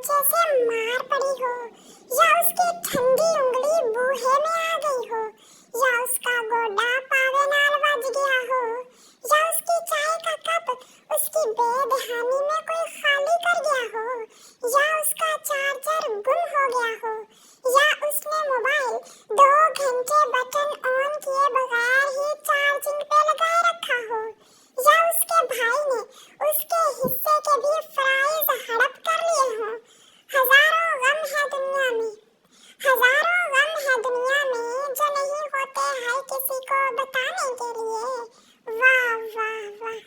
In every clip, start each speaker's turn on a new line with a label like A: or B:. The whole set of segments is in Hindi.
A: जैसे मार पड़ी हो, या उसकी ठंडी उंगली बूहे में आ गई हो, या उसका गोडा पावे नाल बज गया हो, या उसकी चाय का कप उसकी बेदहानी में कोई खाली कर गया हो, या उसका चार्जर गुम हो गया हो, या उसने मोबाइल 2 घंटे बटन ऑन किए बगैर ही चार्जिंग पे लगाए रखा हो, या उसके भाई ने उसके हिस्से के भी फ्राइज हड़प कर लिए हों। हजारों गम है दुनिया में, हजारों गम है दुनिया में जो नहीं होते हर किसी को बताने के लिए। वाह वाह वाह,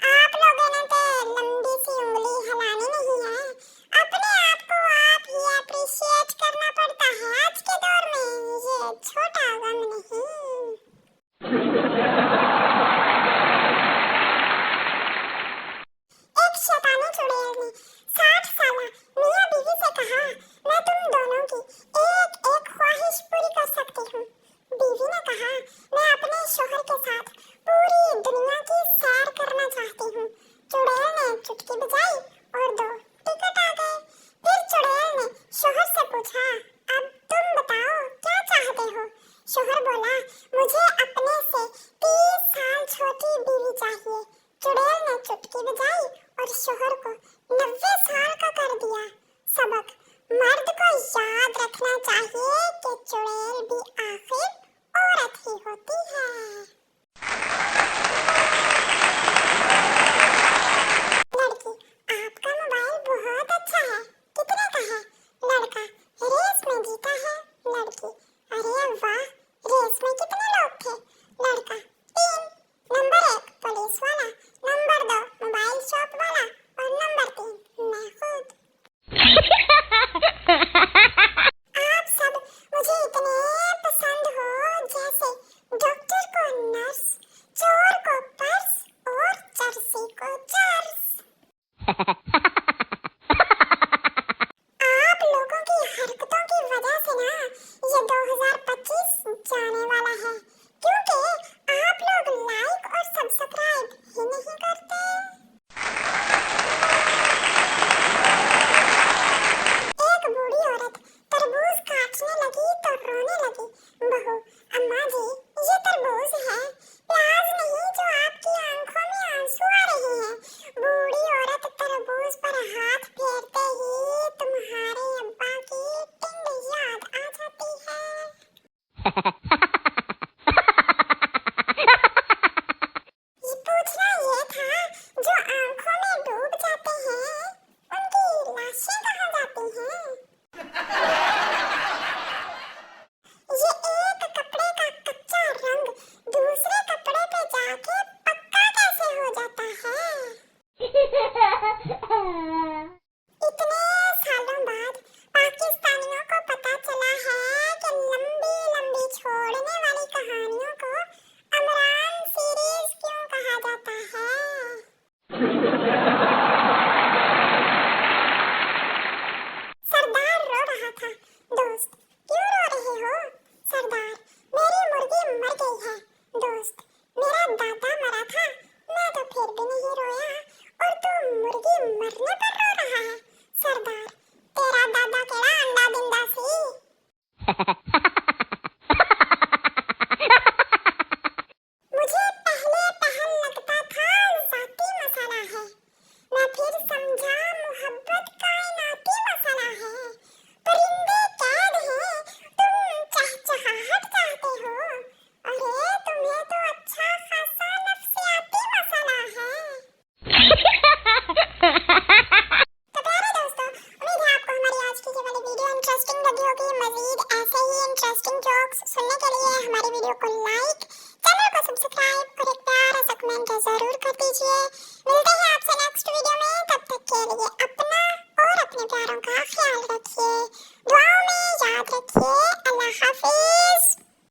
A: आप लोगों ने तो लंबी सी उंगली हिलानी नहीं है। अपने आप को आप ही अप्रिशिएट करना पड़ता है आज के दौर में, ये छोटा गम नहीं। एक शैतानी चुड़ैल ने 60 साला मियां बीवी से कहा, मैं तुम दोनों की एक एक ख्वाहिश पूरी कर सकती हूँ। बीवी ने कहा, मैं अपने शौहर के साथ पूरी दुनिया की सैर करना चाहती हूँ। चुड़ैल ने चुटकी बजाई और 2 टिकट आ गए। फिर चुड़ैल ने शौहर से पूछा, अब तुम बताओ क्या चाहते हो? शौहर बोला, मुझे अपने से 30 साल छोटी बीवी चाहिए। चुड़ैल ने चुटकी बजाई और शौहर को 90 साल का कर दिया। सबक, मर्द को याद रखना चाहिए कि चुड़ैल भी आखिर औरत ही होती है। लड़की, आपका मोबाइल बहुत अच्छा है, कितने का है? लड़का, रेस में जीता है। लड़की, अरे वाह, रेस में कितने लोग थे? लड़का, 3। नंबर 1 पुलिस वाला, नंबर 2 मोबाइल शॉप वाला और नंबर 3 मैं खुद। आप सब मुझे इतने पसंद हो जैसे डॉक्टर को नर्स, चोर को पर्स और चरसी को चर्स। आप लोगों की हरकतों की वजह से ना ये 2025 जाने वाला है, क्योंकि आप लोग लाइक और सब्सक्राइब ही नहीं करते। एक बूढ़ी औरत तरबूज काटने लगी तो रोने लगी, बहू, अम्मा जी, ये तरबूज है, प्याज नहीं जो आपकी आंखों में आंसू आ रहे हैं। बूढ़ी औरत तरबूज पर हाथ फेरते ही तुम्हारे अब्बा की टिंड याद आ जाती है। ये पूछना ये था, जो आंखों में डूब जाते हैं उनकी लाशें कहाँ जाती हैं? ये एक कपड़े का कच्चा रंग दूसरे कपड़े पे जाके पक्का कैसे हो जाता है? इतने सालों बाद पाकिस्तानियों को पता चला है कि लंबी लंबी छोड़ने वाली कहानियों को अमरान सीरीज क्यों कहा जाता है। सरदार रो रहा था, दोस्त क्यों रो रहे हो? सरदार, मेरी मुर्गी मर गई है। दोस्त, मेरा दादा मरा था, मैं तो फिर भी नहीं रोया और तू मुर्गी मरने पर रो रहा है। सरदार, तेरा दादा केड़ा अंडा दिंदा सी। मुझे पहले पहल लगता था जाती मसाला है, मैं फिर समझा मोहब्बत कायनाती मसाला है। परिंदे कैद हैं, तुम चहचहाहट चाहते हो, अरे तुम्हें तो अच्छा खासा नफ्सियाती मसाला है। तो प्यारे दोस्तों, उम्मीद है आपको हमारी आज की ये वाली वीडियो इंटरेस्टिंग लगी होगी। मजीद ऐसे ही इंटरेस्टिंग जोक्स सुनने के लिए हमारी वीडियो को लाइक, चैनल को सब्सक्राइब और एक प्यारा सा कमेंट जरूर कर दीजिए।